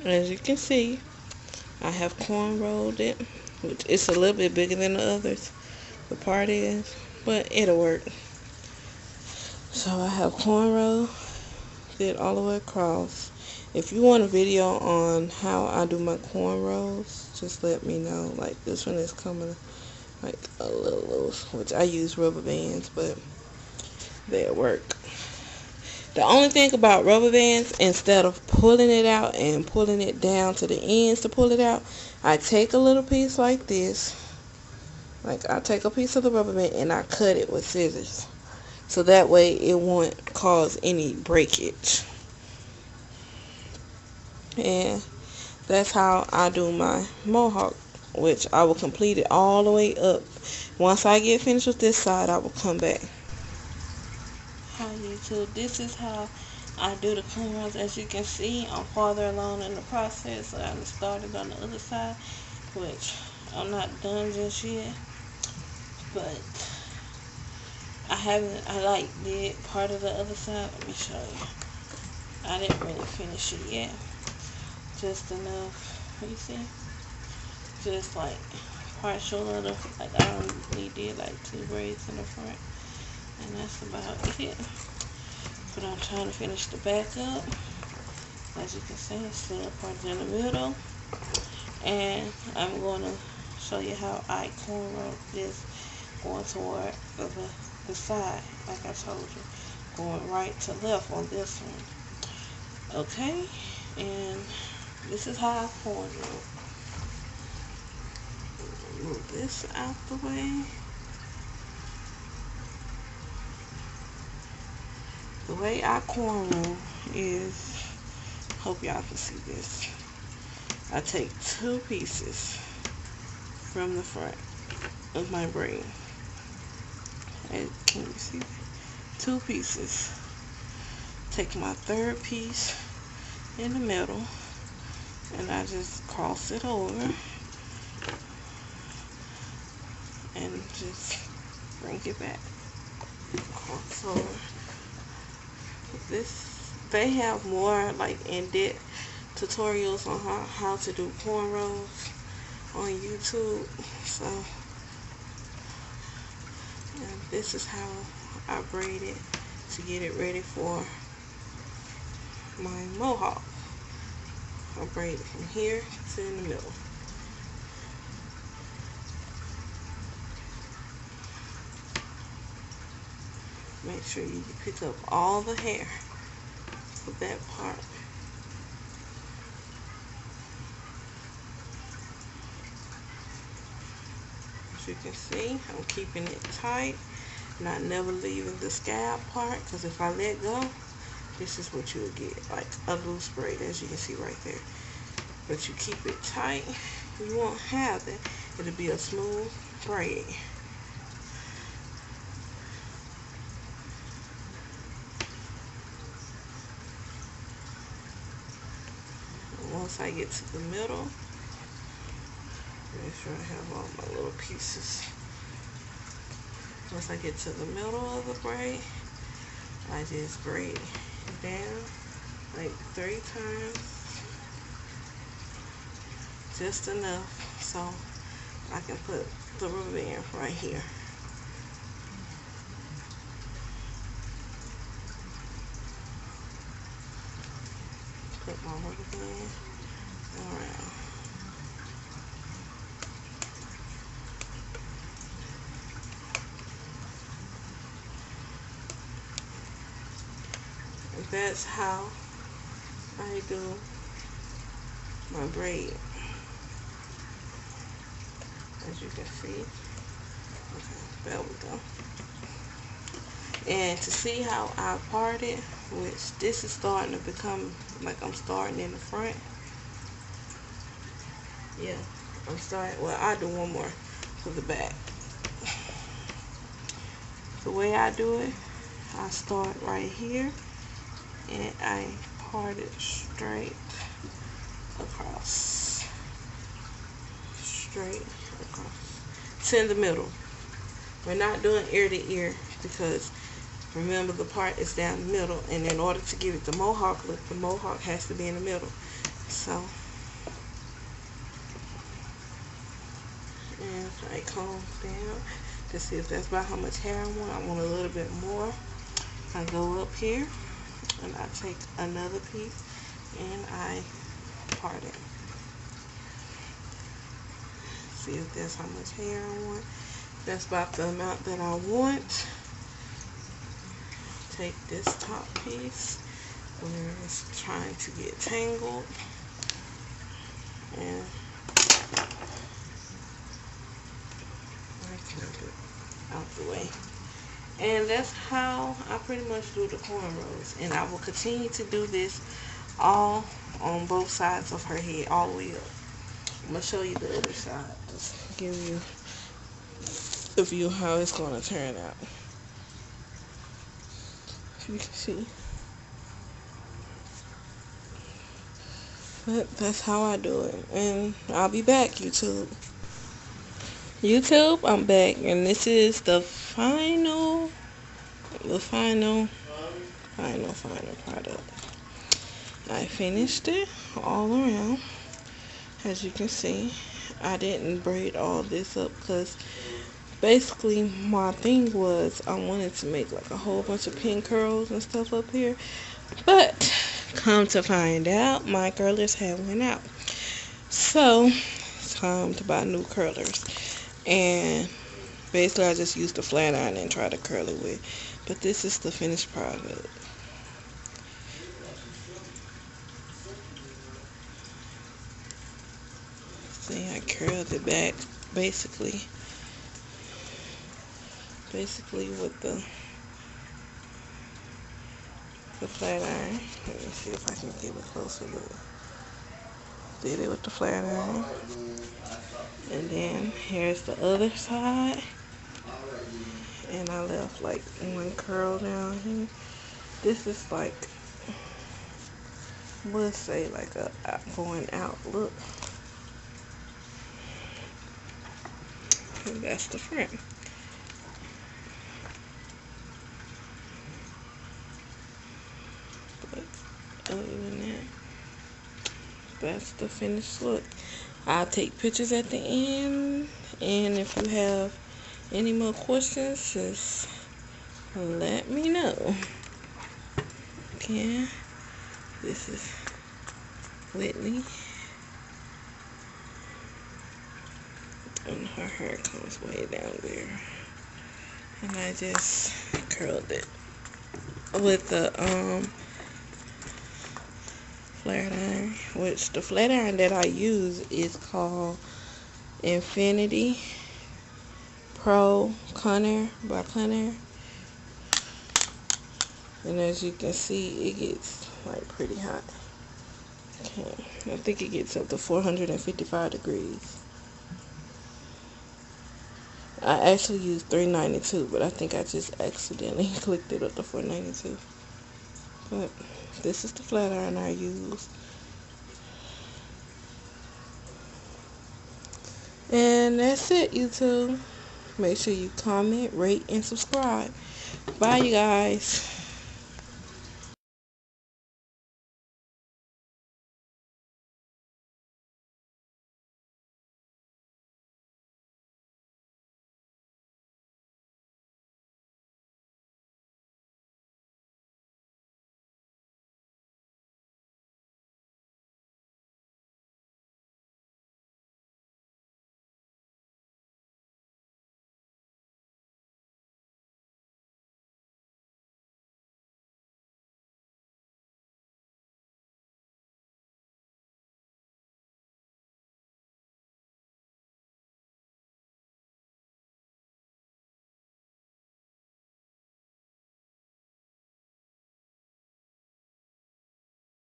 As you can see, I have cornrowed it, which it's a little bit bigger than the others. The part is, but it'll work. So I have cornrow it all the way across. If you want a video on how I do my cornrows, just let me know. Like this one is coming like a little loose, which I use rubber bands, but they'll work. The only thing about rubber bands, instead of pulling it out and pulling it down to the ends to pull it out, I take a little piece like this. Like I take a piece of the rubber band and I cut it with scissors. So that way it won't cause any breakage. And that's how I do my mohawk, which I will complete it all the way up. Once I get finished with this side, I will come back. Hi YouTube, this is how I do the cornrows. As you can see, I'm farther along in the process. So I started on the other side, which I'm not done just yet. But I like did part of the other side. Let me show you. I didn't really finish it yet. Just enough, you see? Just like partial of the, like I only did like 2 braids in the front. And that's about it. But I'm trying to finish the back up. As you can see, it's still parted in the middle. And I'm going to show you how I cornrow this going toward the side, like I told you. Going right to left on this one. Okay? And this is how I cornrow. Move this out the way. The way I cornrow is, hope y'all can see this. I take 2 pieces from the front of my braid. And can you see? 2 pieces. Take my 3rd piece in the middle and I just cross it over and just bring it back. Cross over. This, they have more like in-depth tutorials on how to do cornrows on YouTube. So and this is how I braid it to get it ready for my mohawk. I braid it from here to in the middle. Make sure you pick up all the hair for that part. As you can see, I'm keeping it tight, not never leaving the scalp part, because if I let go, this is what you'll get, like a loose braid, as you can see right there. But you keep it tight, you won't have that. It'll be a smooth braid. Once I get to the middle, make sure I have all my little pieces. Once I get to the middle of the braid, I just braid down like 3 times, just enough so I can put the rubber band right here. Put my rubber band around. And that's how I do my braid. As you can see. Okay, there we go. And to see how I part it, which this is starting to become like I'm starting in the front. Yeah, I'm starting, well, I do one more for the back. The way I do it, I start right here and I part it straight across. Straight across. It's in the middle. We're not doing ear to ear because remember the part is down the middle, and in order to give it the mohawk look, the mohawk has to be in the middle. So, and I comb down to see if that's about how much hair I want. I want a little bit more. I go up here and I take another piece and I part it. See if that's how much hair I want. That's about the amount that I want. Take this top piece where it's trying to get tangled and I can get out the way. And that's how I pretty much do the cornrows. And I will continue to do this all on both sides of her head, all the way up. I'm going to show you the other side. Just give you the view how it's going to turn out. If you can see. But that's how I do it. And I'll be back, YouTube. YouTube, I'm back. And this is the final product. I finished it all around. As you can see, I didn't braid all this up because basically my thing was I wanted to make like a whole bunch of pin curls and stuff up here. But come to find out, my curlers have went out. So it's time to buy new curlers. And basically I just used the flat iron and try to curl it with. But this is the finished product. See, I curled it back basically with the flat iron. Let me see if I can get a closer look. Did it with the flat iron. And then here's the other side. And I left like one curl down here. This is like, we'll say like a going out look. And that's the front. But other than that, that's the finished look. I'll take pictures at the end, and if you have any more questions, just let me know. Okay, this is Whitney, and her hair comes way down there, and I just curled it with the flat iron, which the flat iron that I use is called Infinity Pro Conair by Conair. And as you can see, it gets like pretty hot. Okay, I think it gets up to 455 degrees. I actually used 392, but I think I just accidentally clicked it up to 492. But this is the flat iron I use. And that's it, YouTube. Make sure you comment, rate, and subscribe. Bye, you guys.